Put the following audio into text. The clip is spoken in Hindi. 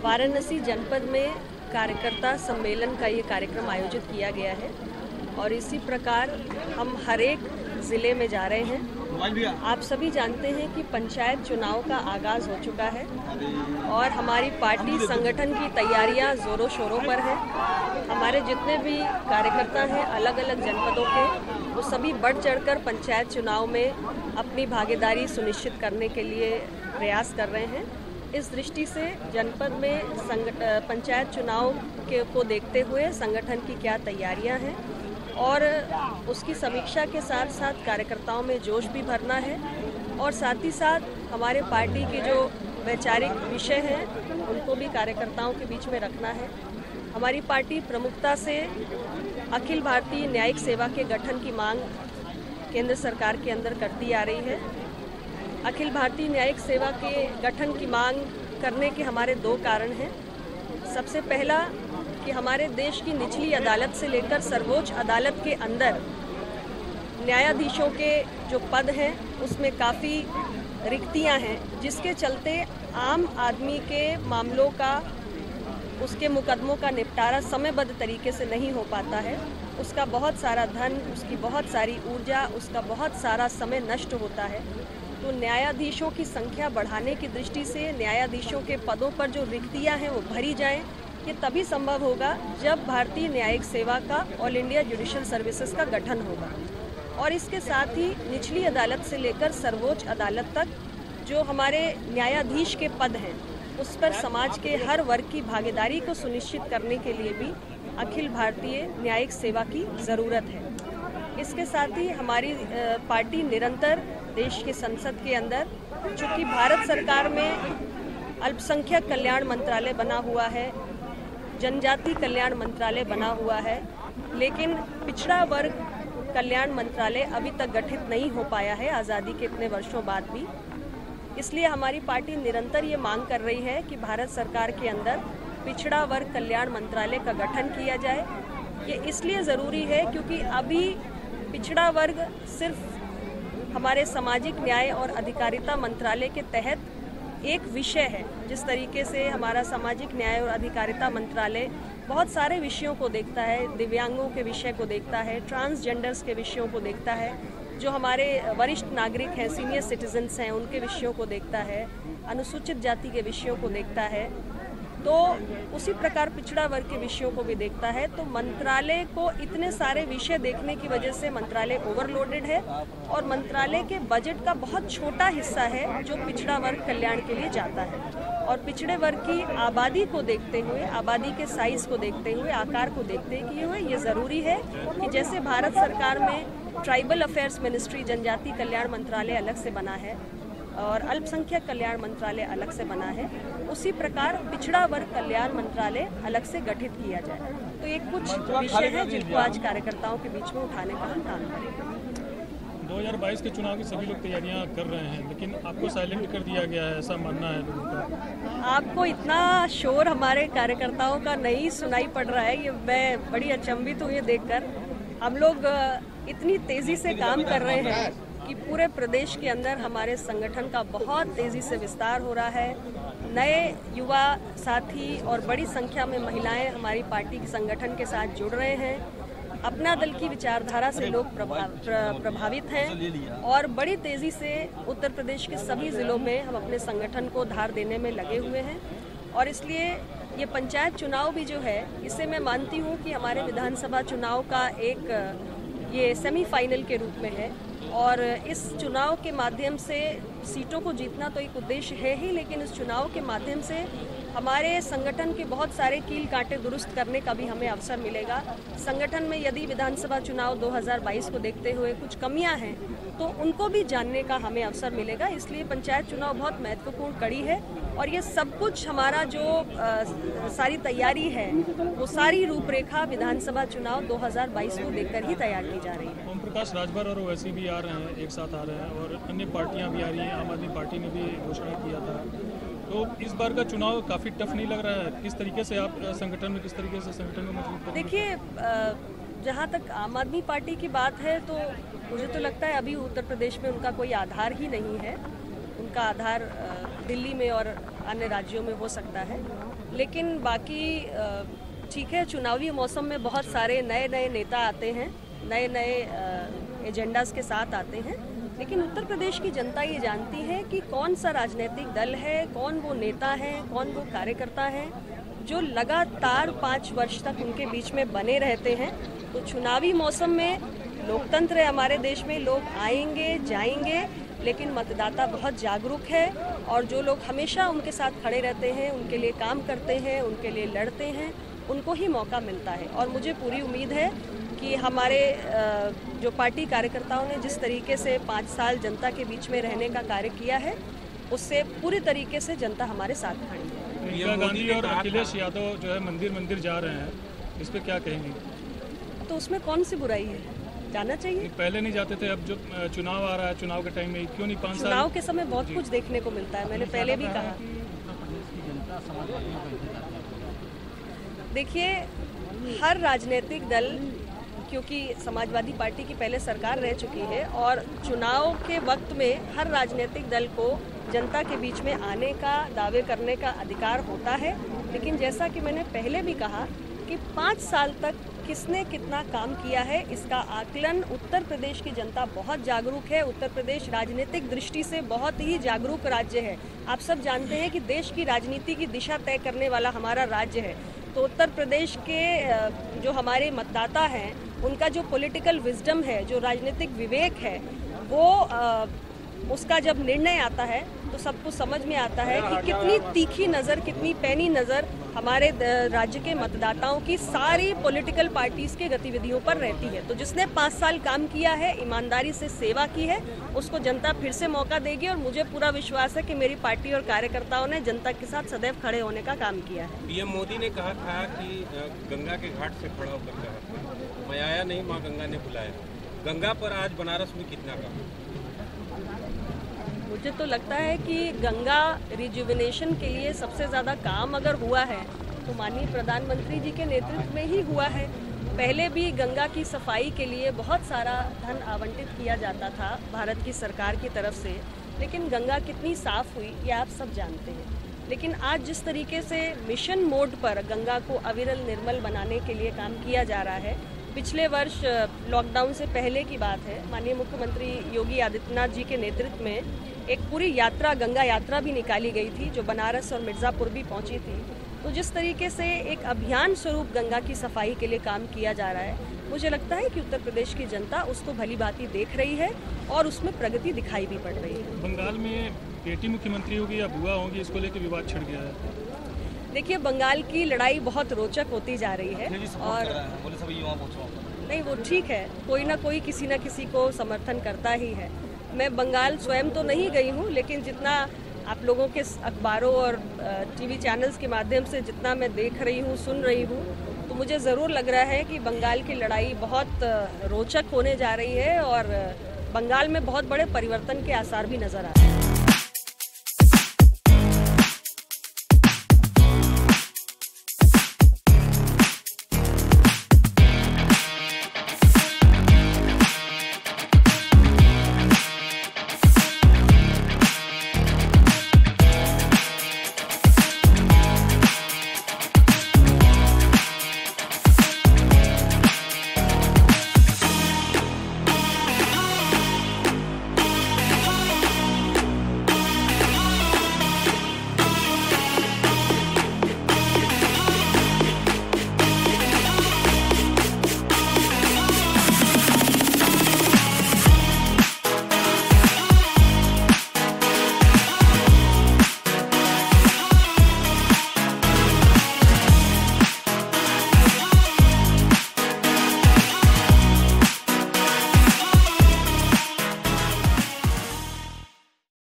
वाराणसी जनपद में कार्यकर्ता सम्मेलन का ये कार्यक्रम आयोजित किया गया है और इसी प्रकार हम हर एक ज़िले में जा रहे हैं। आप सभी जानते हैं कि पंचायत चुनाव का आगाज़ हो चुका है और हमारी पार्टी संगठन की तैयारियां ज़ोरों शोरों पर हैं। हमारे जितने भी कार्यकर्ता हैं अलग अलग जनपदों के, वो सभी बढ़ चढ़कर पंचायत चुनाव में अपनी भागीदारी सुनिश्चित करने के लिए प्रयास कर रहे हैं। इस दृष्टि से जनपद में पंचायत चुनाव को देखते हुए संगठन की क्या तैयारियां हैं और उसकी समीक्षा के साथ साथ कार्यकर्ताओं में जोश भी भरना है और साथ ही साथ हमारे पार्टी के जो वैचारिक विषय हैं उनको भी कार्यकर्ताओं के बीच में रखना है। हमारी पार्टी प्रमुखता से अखिल भारतीय न्यायिक सेवा के गठन की मांग केंद्र सरकार के अंदर करती आ रही है। अखिल भारतीय न्यायिक सेवा के गठन की मांग करने के हमारे दो कारण हैं। सबसे पहला कि हमारे देश की निचली अदालत से लेकर सर्वोच्च अदालत के अंदर न्यायाधीशों के जो पद हैं उसमें काफ़ी रिक्तियां हैं, जिसके चलते आम आदमी के मामलों का, उसके मुकदमों का निपटारा समयबद्ध तरीके से नहीं हो पाता है। उसका बहुत सारा धन, उसकी बहुत सारी ऊर्जा, उसका बहुत सारा समय नष्ट होता है। तो न्यायाधीशों की संख्या बढ़ाने की दृष्टि से न्यायाधीशों के पदों पर जो रिक्तियां हैं वो भरी जाएं। ये तभी संभव होगा जब भारतीय न्यायिक सेवा का ऑल इंडिया जुडिशियल सर्विसेज का गठन होगा और इसके साथ ही निचली अदालत से लेकर सर्वोच्च अदालत तक जो हमारे न्यायाधीश के पद हैं उस पर समाज के हर वर्ग की भागीदारी को सुनिश्चित करने के लिए भी अखिल भारतीय न्यायिक सेवा की ज़रूरत है। इसके साथ ही हमारी पार्टी निरंतर देश के संसद के अंदर, चूँकि भारत सरकार में अल्पसंख्यक कल्याण मंत्रालय बना हुआ है, जनजाति कल्याण मंत्रालय बना हुआ है, लेकिन पिछड़ा वर्ग कल्याण मंत्रालय अभी तक गठित नहीं हो पाया है आज़ादी के इतने वर्षों बाद भी। इसलिए हमारी पार्टी निरंतर ये मांग कर रही है कि भारत सरकार के अंदर पिछड़ा वर्ग कल्याण मंत्रालय का गठन किया जाए। ये इसलिए ज़रूरी है क्योंकि अभी पिछड़ा वर्ग सिर्फ हमारे सामाजिक न्याय और अधिकारिता मंत्रालय के तहत एक विषय है। जिस तरीके से हमारा सामाजिक न्याय और अधिकारिता मंत्रालय बहुत सारे विषयों को देखता है, दिव्यांगों के विषय को देखता है, ट्रांसजेंडर्स के विषयों को देखता है, जो हमारे वरिष्ठ नागरिक हैं, सीनियर सिटीजन्स हैं, उनके विषयों को देखता है, अनुसूचित जाति के विषयों को देखता है, तो उसी प्रकार पिछड़ा वर्ग के विषयों को भी देखता है। तो मंत्रालय को इतने सारे विषय देखने की वजह से मंत्रालय ओवरलोडेड है और मंत्रालय के बजट का बहुत छोटा हिस्सा है जो पिछड़ा वर्ग कल्याण के लिए जाता है। और पिछड़े वर्ग की आबादी को देखते हुए, आबादी के साइज को देखते हुए, आकार को देखते हुए ये ज़रूरी है कि जैसे भारत सरकार में ट्राइबल अफेयर्स मिनिस्ट्री, जनजाति कल्याण मंत्रालय अलग से बना है और अल्पसंख्यक कल्याण मंत्रालय अलग से बना है, उसी प्रकार पिछड़ा वर्ग कल्याण मंत्रालय अलग से गठित किया जाए। तो ये कुछ विषय है जिनको आज कार्यकर्ताओं के बीच में उठाने का हम काम करेंगे। 2022 के चुनाव की सभी लोग तैयारियां कर रहे हैं, लेकिन आपको साइलेंट कर दिया गया है, ऐसा मानना है लोगों का? आपको इतना शोर हमारे कार्यकर्ताओं का नहीं सुनाई पड़ रहा है, ये मैं बड़ी अचंभित हूँ ये देखकर। हम लोग इतनी तेज़ी से काम कर रहे हैं कि पूरे प्रदेश के अंदर हमारे संगठन का बहुत तेज़ी से विस्तार हो रहा है। नए युवा साथी और बड़ी संख्या में महिलाएं हमारी पार्टी के संगठन के साथ जुड़ रहे हैं। अपना दल की विचारधारा से लोग प्रभावित हैं और बड़ी तेज़ी से उत्तर प्रदेश के सभी ज़िलों में हम अपने संगठन को धार देने में लगे हुए हैं। और इसलिए ये पंचायत चुनाव भी जो है, इसे मैं मानती हूँ कि हमारे विधानसभा चुनाव का एक ये सेमीफाइनल के रूप में है और इस चुनाव के माध्यम से सीटों को जीतना तो एक उद्देश्य है ही, लेकिन इस चुनाव के माध्यम से हमारे संगठन के बहुत सारे कील कांटे दुरुस्त करने का भी हमें अवसर मिलेगा। संगठन में यदि विधानसभा चुनाव 2022 को देखते हुए कुछ कमियां हैं तो उनको भी जानने का हमें अवसर मिलेगा। इसलिए पंचायत चुनाव बहुत महत्वपूर्ण कड़ी है और ये सब कुछ हमारा जो सारी तैयारी है वो सारी रूपरेखा विधानसभा चुनाव 2022 को लेकर ही तैयार की जा रही है। ओम प्रकाश राजभर और ओवैसी भी आ रहे हैं, एक साथ आ रहे हैं और अन्य पार्टियां भी आ रही हैं। आम आदमी पार्टी ने भी घोषणा किया था, तो इस बार का चुनाव काफ़ी टफ नहीं लग रहा है? किस तरीके से आप संगठन में मजबूत करेंगे? देखिए, जहाँ तक आम आदमी पार्टी की बात है तो मुझे तो लगता है अभी उत्तर प्रदेश में उनका कोई आधार ही नहीं है। उनका आधार दिल्ली में और अन्य राज्यों में हो सकता है। लेकिन बाकी ठीक है, चुनावी मौसम में बहुत सारे नए नए नेता आते हैं, नए नए एजेंडास के साथ आते हैं, लेकिन उत्तर प्रदेश की जनता ये जानती है कि कौन सा राजनीतिक दल है, कौन वो नेता है, कौन वो कार्यकर्ता है जो लगातार 5 वर्ष तक उनके बीच में बने रहते हैं। तो चुनावी मौसम में लोकतंत्र है हमारे देश में, लोग आएंगे जाएंगे, लेकिन मतदाता बहुत जागरूक है और जो लोग हमेशा उनके साथ खड़े रहते हैं, उनके लिए काम करते हैं, उनके लिए लड़ते हैं, उनको ही मौका मिलता है। और मुझे पूरी उम्मीद है कि हमारे जो पार्टी कार्यकर्ताओं ने जिस तरीके से 5 साल जनता के बीच में रहने का कार्य किया है, उससे पूरी तरीके से जनता हमारे साथ खड़ी है। इंदिरा गांधी और अखिलेश यादव जो है मंदिर जा रहे हैं, इस पे क्या कहेंगे? तो उसमें कौन सी बुराई है, जाना चाहिए। पहले नहीं जाते थे, अब जो चुनाव आ रहा है, चुनाव के टाइम में क्यों नहीं 5 साल? चुनाव के समय बहुत कुछ देखने को मिलता है, मैंने पहले भी कहा। देखिए, हर राजनीतिक दल, क्योंकि समाजवादी पार्टी की पहले सरकार रह चुकी है और चुनाव के वक्त में हर राजनीतिक दल को जनता के बीच में आने का, दावे करने का अधिकार होता है। लेकिन जैसा कि मैंने पहले भी कहा कि 5 साल तक किसने कितना काम किया है, इसका आकलन उत्तर प्रदेश की जनता बहुत जागरूक है। उत्तर प्रदेश राजनीतिक दृष्टि से बहुत ही जागरूक राज्य है। आप सब जानते हैं कि देश की राजनीति की दिशा तय करने वाला हमारा राज्य है। तो उत्तर प्रदेश के जो हमारे मतदाता हैं, उनका जो पॉलिटिकल विजडम है, जो राजनीतिक विवेक है, वो उसका जब निर्णय आता है तो सबको समझ में आता है कि कितनी तीखी नज़र, कितनी पैनी नज़र हमारे राज्य के मतदाताओं की सारी पॉलिटिकल पार्टीज़ के गतिविधियों पर रहती है। तो जिसने 5 साल काम किया है, ईमानदारी से सेवा की है, उसको जनता फिर से मौका देगी और मुझे पूरा विश्वास है कि मेरी पार्टी और कार्यकर्ताओं ने जनता के साथ सदैव खड़े होने का काम किया है। पीएम मोदी ने कहा था कि गंगा के घाट से खड़ा होकर कहा, मैं आया नहीं, माँ गंगा ने बुलाया। गंगा पर आज बनारस में कितना काम? मुझे तो लगता है कि गंगा रिजुविनेशन के लिए सबसे ज़्यादा काम अगर हुआ है तो माननीय प्रधानमंत्री जी के नेतृत्व में ही हुआ है। पहले भी गंगा की सफाई के लिए बहुत सारा धन आवंटित किया जाता था भारत की सरकार की तरफ से, लेकिन गंगा कितनी साफ़ हुई ये आप सब जानते हैं। लेकिन आज जिस तरीके से मिशन मोड पर गंगा को अविरल निर्मल बनाने के लिए काम किया जा रहा है, पिछले वर्ष लॉकडाउन से पहले की बात है, माननीय मुख्यमंत्री योगी आदित्यनाथ जी के नेतृत्व में एक पूरी यात्रा, गंगा यात्रा भी निकाली गई थी जो बनारस और मिर्ज़ापुर भी पहुंची थी। तो जिस तरीके से एक अभियान स्वरूप गंगा की सफाई के लिए काम किया जा रहा है, मुझे लगता है कि उत्तर प्रदेश की जनता उसको भली भांति देख रही है और उसमें प्रगति दिखाई भी पड़ रही है। बंगाल में बेटी मुख्यमंत्री होगी या बुआ होगी, इसको लेकर विवाद छिड़ गया है। देखिए, बंगाल की लड़ाई बहुत रोचक होती जा रही है और नहीं, वो ठीक है, कोई ना कोई किसी न किसी को समर्थन करता ही है। मैं बंगाल स्वयं तो नहीं गई हूँ, लेकिन जितना आप लोगों के अखबारों और टीवी चैनल्स के माध्यम से जितना मैं देख रही हूँ, सुन रही हूँ, तो मुझे ज़रूर लग रहा है कि बंगाल की लड़ाई बहुत रोचक होने जा रही है और बंगाल में बहुत बड़े परिवर्तन के आसार भी नज़र आ रहे हैं।